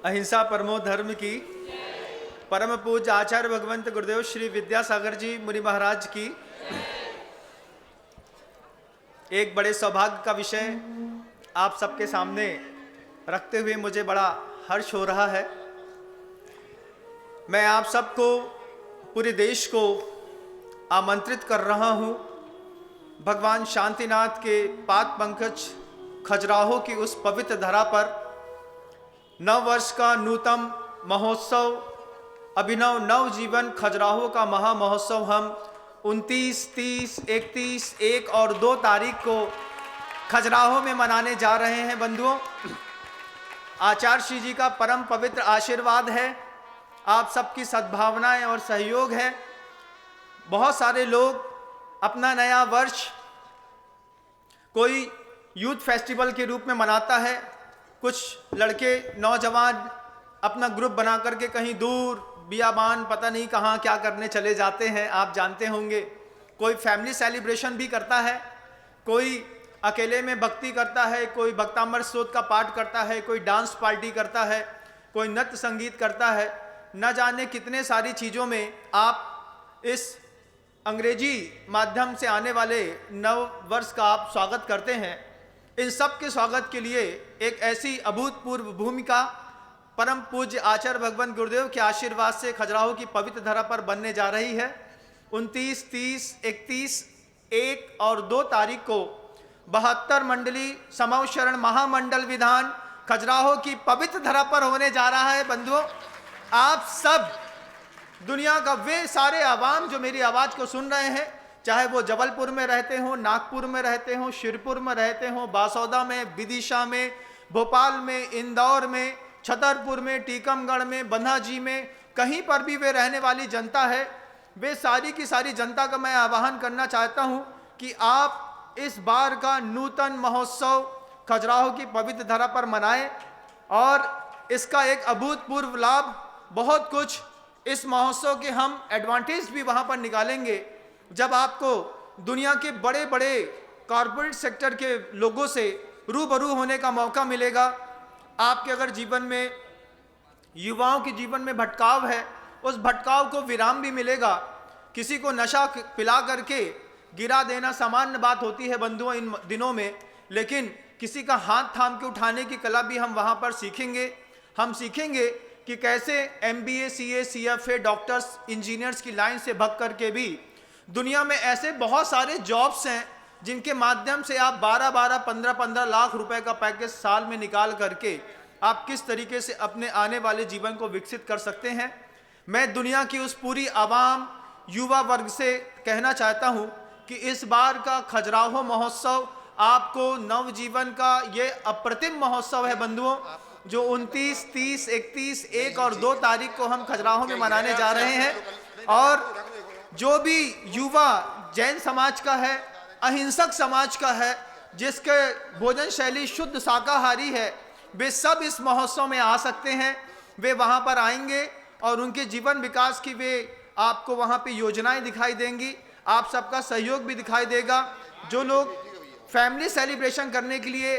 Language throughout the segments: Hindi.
अहिंसा परमो धर्म की। परम पूज्य आचार्य भगवंत गुरुदेव श्री विद्यासागर जी मुनि महाराज की। एक बड़े सौभाग्य का विषय आप सबके सामने रखते हुए मुझे बड़ा हर्ष हो रहा है। मैं आप सबको, पूरे देश को आमंत्रित कर रहा हूं भगवान शांतिनाथ के पाद पंकज खजुराहो की उस पवित्र धरा पर नव वर्ष का नूतन महोत्सव, अभिनव नव जीवन खजुराहो का महा महोत्सव हम 29, 30, 31, 1 और 2 तारीख को खजुराहो में मनाने जा रहे हैं। बंधुओं, आचार्य श्री जी का परम पवित्र आशीर्वाद है, आप सबकी सद्भावनाएं और सहयोग है। बहुत सारे लोग अपना नया वर्ष कोई यूथ फेस्टिवल के रूप में मनाता है। कुछ लड़के नौजवान अपना ग्रुप बना करके कहीं दूर बियाबान पता नहीं कहाँ क्या करने चले जाते हैं, आप जानते होंगे। कोई फैमिली सेलिब्रेशन भी करता है, कोई अकेले में भक्ति करता है, कोई भक्तामृत स्तोत्र का पाठ करता है, कोई डांस पार्टी करता है, कोई नृत्य संगीत करता है। न जाने कितने सारी चीज़ों में आप इस अंग्रेजी माध्यम से आने वाले नव वर्ष का आप स्वागत करते हैं। इन सब के स्वागत के लिए एक ऐसी अभूतपूर्व भूमिका परम पूज्य आचार्य भगवंत गुरुदेव के आशीर्वाद से खजुराहो की पवित्र धरा पर बनने जा रही है। 29, 30, 31, 1 और 2 तारीख को 72 मंडली समव शरण महामंडल विधान खजुराहो की पवित्र धरा पर होने जा रहा है। बंधुओं, आप सब दुनिया का वे सारे आवाम जो मेरी आवाज़ को सुन रहे हैं, चाहे वो जबलपुर में रहते हों, नागपुर में रहते हों, शिरपुर में रहते हों, बासौदा में, विदिशा में, भोपाल में, इंदौर में, छतरपुर में, टीकमगढ़ में, बन्हाजी में, कहीं पर भी वे रहने वाली जनता है, वे सारी की सारी जनता का मैं आह्वान करना चाहता हूं कि आप इस बार का नूतन महोत्सव खजुराहो की पवित्र धरा पर मनाएं। और इसका एक अभूतपूर्व लाभ, बहुत कुछ इस महोत्सव के हम एडवांटेज भी वहां पर निकालेंगे। जब आपको दुनिया के बड़े बड़े कॉरपोरेट सेक्टर के लोगों से रूबरू होने का मौका मिलेगा, आपके अगर जीवन में, युवाओं के जीवन में भटकाव है, उस भटकाव को विराम भी मिलेगा। किसी को नशा पिला करके गिरा देना सामान्य बात होती है बंधुओं इन दिनों में, लेकिन किसी का हाथ थाम के उठाने की कला भी हम वहाँ पर सीखेंगे। हम सीखेंगे कि कैसे MBA, CA, CFA, doctors, engineers की लाइन से भग करके भी दुनिया में ऐसे बहुत सारे जॉब्स हैं जिनके माध्यम से आप 12-12, 15-15 लाख रुपए का पैकेज साल में निकाल करके आप किस तरीके से अपने आने वाले जीवन को विकसित कर सकते हैं। मैं दुनिया की उस पूरी आवाम, युवा वर्ग से कहना चाहता हूं कि इस बार का खजुराहो महोत्सव आपको नवजीवन का ये अप्रतिम महोत्सव है बंधुओं, जो 29, 30, 31, 1 और 2 तारीख को हम खजुराहो में मनाने जा रहे हैं। और जो भी युवा जैन समाज का है, अहिंसक समाज का है, जिसके भोजन शैली शुद्ध शाकाहारी है, वे सब इस महोत्सव में आ सकते हैं। वे वहाँ पर आएंगे और उनके जीवन विकास की वे आपको वहाँ पे योजनाएं दिखाई देंगी, आप सबका सहयोग भी दिखाई देगा। जो लोग फैमिली सेलिब्रेशन करने के लिए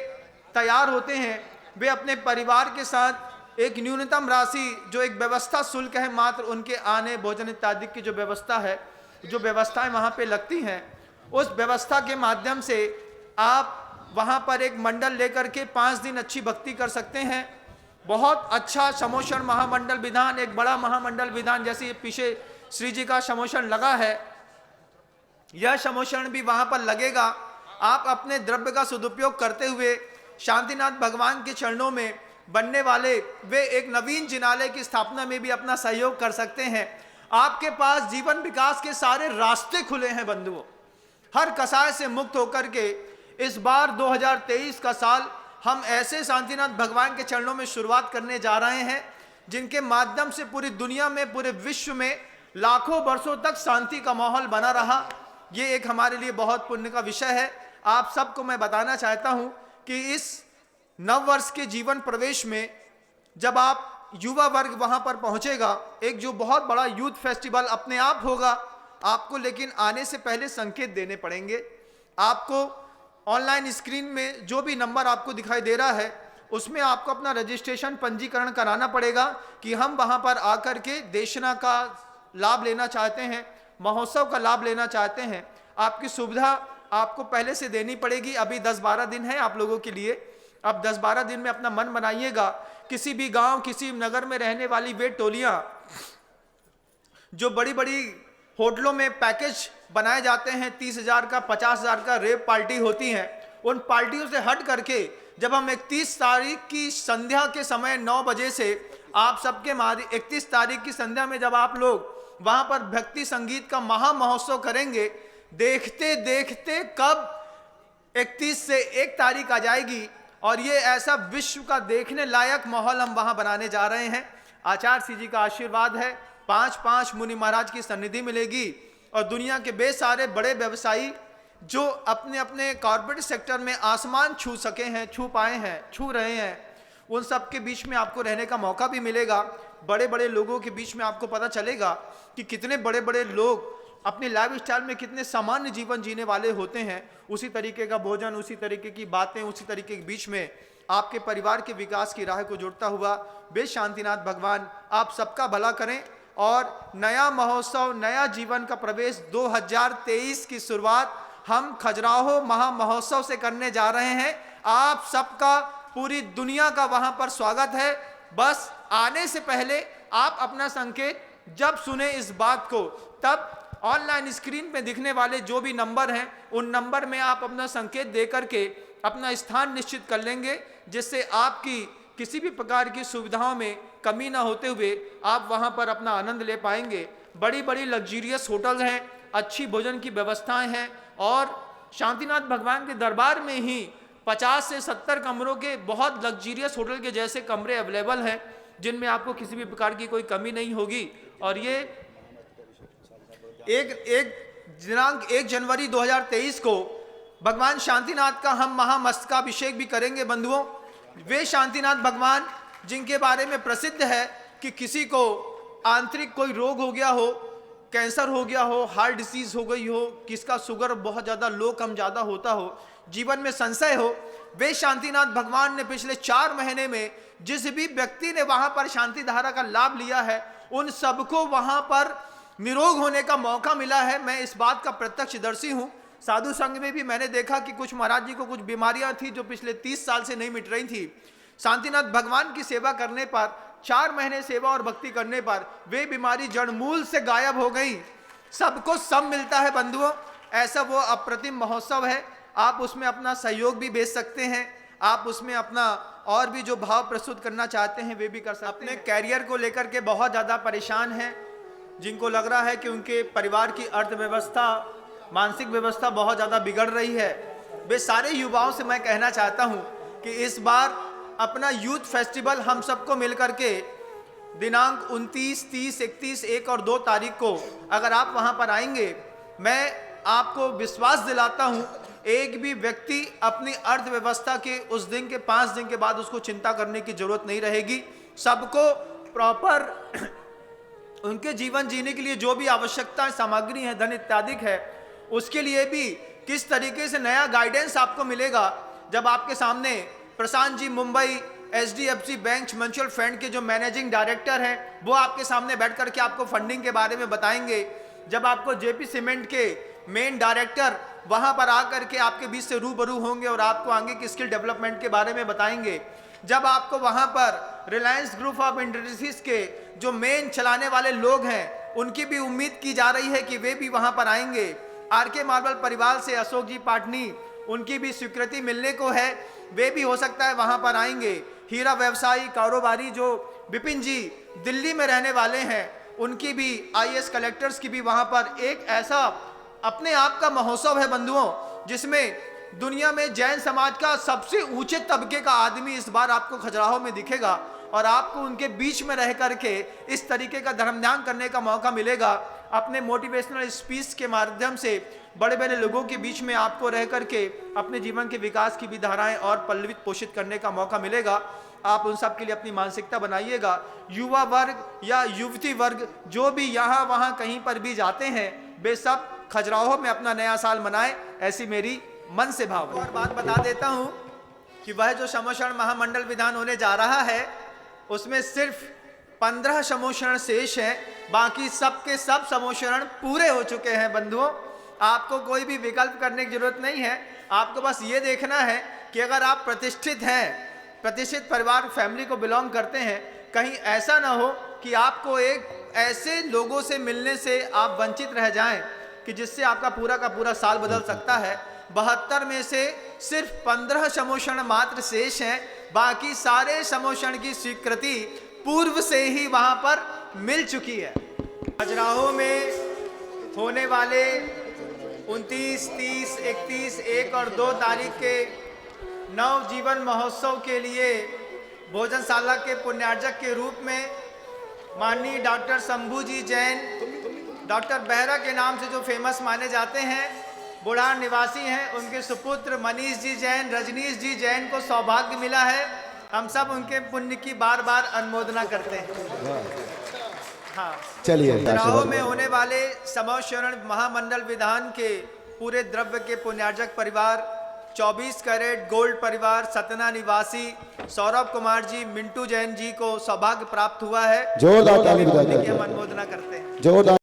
तैयार होते हैं, वे अपने परिवार के साथ एक न्यूनतम राशि, जो एक व्यवस्था शुल्क है, मात्र उनके आने, भोजन इत्यादि की जो व्यवस्था है, जो व्यवस्थाएं वहाँ पे लगती हैं, उस व्यवस्था के माध्यम से आप वहाँ पर एक मंडल लेकर के 5 दिन अच्छी भक्ति कर सकते हैं। बहुत अच्छा समोषण महामंडल विधान, एक बड़ा महामंडल विधान, जैसे पीछे श्री जी का समोषण लगा है, यह समोषण भी वहाँ पर लगेगा। आप अपने द्रव्य का सदुपयोग करते हुए शांतिनाथ भगवान के चरणों में बनने वाले वे एक नवीन जिनालय की स्थापना में भी अपना सहयोग कर सकते हैं। आपके पास जीवन विकास के सारे रास्ते खुले हैं बंधुओं। हर कसाय से मुक्त होकर के इस बार 2023 का साल हम ऐसे शांतिनाथ भगवान के चरणों में शुरुआत करने जा रहे हैं जिनके माध्यम से पूरी दुनिया में, पूरे विश्व में लाखों वर्षों तक शांति का माहौल बना रहा। ये एक हमारे लिए बहुत पुण्य का विषय है। आप सबको मैं बताना चाहता हूं कि इस नव वर्ष के जीवन प्रवेश में जब आप युवा वर्ग वहां पर पहुंचेगा, एक जो बहुत बड़ा यूथ फेस्टिवल अपने आप होगा, आपको लेकिन आने से पहले संकेत देने पड़ेंगे। आपको ऑनलाइन स्क्रीन में जो भी नंबर आपको दिखाई दे रहा है, उसमें आपको अपना रजिस्ट्रेशन पंजीकरण कराना पड़ेगा कि हम वहां पर आकर के देशना का लाभ लेना चाहते हैं, महोत्सव का लाभ लेना चाहते हैं। आपकी सुविधा आपको पहले से देनी पड़ेगी। अभी 10-12 दिन है आप लोगों के लिए। अब 10-12 दिन में अपना मन बनाइएगा। किसी भी गांव, किसी नगर में रहने वाली वे टोलियां जो बड़ी बड़ी होटलों में पैकेज बनाए जाते हैं 30,000 का, 50,000 का रेप पार्टी होती हैं, उन पार्टियों से हट करके जब हम 31 तारीख की संध्या के समय 9 बजे से आप सबके 31 तारीख की संध्या में जब आप लोग वहां पर भक्ति संगीत का महा महोत्सव करेंगे, देखते देखते कब 31 से 1 तारीख आ जाएगी और ये ऐसा विश्व का देखने लायक माहौल हम वहां बनाने जा रहे हैं। आचार्य जी का आशीर्वाद है, 5 मुनि महाराज की सन्निधि मिलेगी और दुनिया के बेसारे बड़े व्यवसायी जो अपने अपने कॉर्पोरेट सेक्टर में आसमान छू सके हैं, छू पाए हैं, छू रहे हैं, उन सब के बीच में आपको रहने का मौका भी मिलेगा। बड़े बड़े लोगों के बीच में आपको पता चलेगा कि कितने बड़े बड़े लोग अपनी लाइफ स्टाइल में कितने सामान्य जीवन जीने वाले होते हैं। उसी तरीके का भोजन, उसी तरीके की बातें, उसी तरीके के बीच में आपके परिवार के विकास की राह को जोड़ता हुआ बेश शांतिनाथ भगवान आप सबका भला करें और नया महोत्सव, नया जीवन का प्रवेश 2023 की शुरुआत हम खजुराहो महा महोत्सव से करने जा रहे हैं। आप सबका पूरी दुनिया का वहां पर स्वागत है। बस आने से पहले आप अपना संकेत जब सुने इस बात को, तब ऑनलाइन स्क्रीन पे दिखने वाले जो भी नंबर हैं उन नंबर में आप अपना संकेत दे करके अपना स्थान निश्चित कर लेंगे, जिससे आपकी किसी भी प्रकार की सुविधाओं में कमी ना होते हुए आप वहां पर अपना आनंद ले पाएंगे। बड़ी बड़ी लग्जरियस होटल हैं, अच्छी भोजन की व्यवस्थाएं हैं और शांतिनाथ भगवान के दरबार में ही 50 से 70 कमरों के बहुत लग्जरियस होटल के जैसे कमरे अवेलेबल हैं, जिनमें आपको किसी भी प्रकार की कोई कमी नहीं होगी। और ये दिनांक 1 जनवरी 2023 को भगवान शांतिनाथ का हम महामस्तकाभिषेक भी करेंगे। बंधुओं, वे शांतिनाथ भगवान जिनके बारे में प्रसिद्ध है कि किसी को आंतरिक कोई रोग हो गया हो, कैंसर हो गया हो, हार्ट डिसीज हो गई हो, किसका शुगर बहुत ज़्यादा लो कम ज़्यादा होता हो, जीवन में संशय हो, वे शांतिनाथ भगवान ने पिछले 4 महीने में जिस भी व्यक्ति ने वहां पर शांति धारा का लाभ लिया है उन सबको वहां पर निरोग होने का मौका मिला है। मैं इस बात का प्रत्यक्षदर्शी हूं। साधु संघ में भी मैंने देखा कि कुछ महाराज जी को कुछ बीमारियां थी जो पिछले 30 साल से नहीं मिट रही थी। शांतिनाथ भगवान की सेवा करने पर, 4 महीने सेवा और भक्ति करने पर वे बीमारी जड़मूल से गायब हो गई। सबको सब मिलता है बंधुओं। ऐसा वो अप्रतिम महोत्सव है। आप उसमें अपना सहयोग भी भेज सकते हैं, आप उसमें अपना और भी जो भाव प्रस्तुत करना चाहते हैं वे भी कर सकते हैं। अपने कैरियर को लेकर के बहुत ज़्यादा परेशान हैं, जिनको लग रहा है कि उनके परिवार की अर्थव्यवस्था, मानसिक व्यवस्था बहुत ज़्यादा बिगड़ रही है, वे सारे युवाओं से मैं कहना चाहता हूं कि इस बार अपना यूथ फेस्टिवल हम सबको मिलकर के दिनांक 29, 30, 31, 1 और 2 तारीख को अगर आप वहां पर आएंगे, मैं आपको विश्वास दिलाता हूं एक भी व्यक्ति अपनी अर्थव्यवस्था के उस दिन के 5 दिन के बाद उसको चिंता करने की जरूरत नहीं रहेगी। सबको प्रॉपर उनके जीवन जीने के लिए जो भी आवश्यकता सामग्री है, धन इत्यादि है, उसके लिए भी किस तरीके से नया गाइडेंस आपको मिलेगा। जब आपके सामने Prashant ji Mumbai HDFC bank mutual fund के जो मैनेजिंग डायरेक्टर हैं वो आपके सामने बैठ करके आपको फंडिंग के बारे में बताएंगे। जब आपको JP सीमेंट के मेन डायरेक्टर वहां पर आकर के आपके बीच से रूबरू होंगे और आपको आगे की स्किल डेवलपमेंट के बारे में बताएंगे। जब आपको वहां पर रिलायंस ग्रुप ऑफ इंडस्ट्रीज के जो मेन चलाने वाले लोग हैं उनकी भी उम्मीद की जा रही है कि वे भी वहां पर आएंगे। RK मार्बल परिवार से अशोक जी पाटनी, उनकी भी स्वीकृति मिलने को है, वे भी हो सकता है वहां पर आएंगे। हीरा व्यवसायी कारोबारी जो विपिन जी दिल्ली में रहने वाले हैं, उनकी भी IAS कलेक्टर्स की भी वहां पर एक ऐसा अपने आप का महोत्सव है बंधुओं, जिसमें दुनिया में जैन समाज का सबसे ऊंचे तबके का आदमी इस बार आपको खजुराहो में दिखेगा और आपको उनके बीच में रह करके इस तरीके का धर्म ध्यान करने का मौका मिलेगा। अपने मोटिवेशनल स्पीच के माध्यम से बड़े बड़े लोगों के बीच में आपको रह करके अपने जीवन के विकास की भी धाराएं और पल्लवित पोषित करने का मौका मिलेगा। आप उन सब के लिए अपनी मानसिकता बनाइएगा। युवा वर्ग या युवती वर्ग जो भी यहाँ वहाँ कहीं पर भी जाते हैं, वे सब खजुराहो में अपना नया साल मनाएं, ऐसी मेरी मन से भाव है। और बात बता देता हूँ कि वह जो समोषण महामंडल विधान होने जा रहा है उसमें सिर्फ 15 समोषण शेष हैं, बाकी सब के सब समोषण पूरे हो चुके हैं। बंधुओं, आपको कोई भी विकल्प करने की जरूरत नहीं है। आपको बस ये देखना है कि अगर आप प्रतिष्ठित हैं, प्रतिष्ठित परिवार फैमिली को बिलोंग करते हैं, कहीं ऐसा ना हो कि आपको एक ऐसे लोगों से मिलने से आप वंचित रह जाएं कि जिससे आपका पूरा का पूरा साल बदल सकता है। 72 में से सिर्फ 15 समोषण मात्र शेष हैं, बाकी सारे समोषण की स्वीकृति पूर्व से ही वहां पर मिल चुकी है। खजुराहो में होने वाले 29, 30, 31, 1 और 2 तारीख के नवजीवन महोत्सव के लिए भोजनशाला के पुण्यार्जक के रूप में माननीय डॉक्टर शंभू जी जैन, डॉक्टर बेहरा के नाम से जो फेमस माने जाते हैं, बुढ़ार निवासी हैं, उनके सुपुत्र मनीष जी जैन, रजनीश जी जैन को सौभाग्य मिला है। हम सब उनके पुण्य की बार बार अनुमोदना करते हैं। हाँ, चलिए, खजुराहो में होने वाले समोषण महामंडल विधान के पूरे द्रव्य के पुण्यार्जक परिवार 24 कैरेट गोल्ड परिवार सतना निवासी सौरभ कुमार जी, मिंटू जैन जी को सौभाग्य प्राप्त हुआ है। जोरदार ताली बजाइए। हम अनुमोदना करते हैं। जोरदार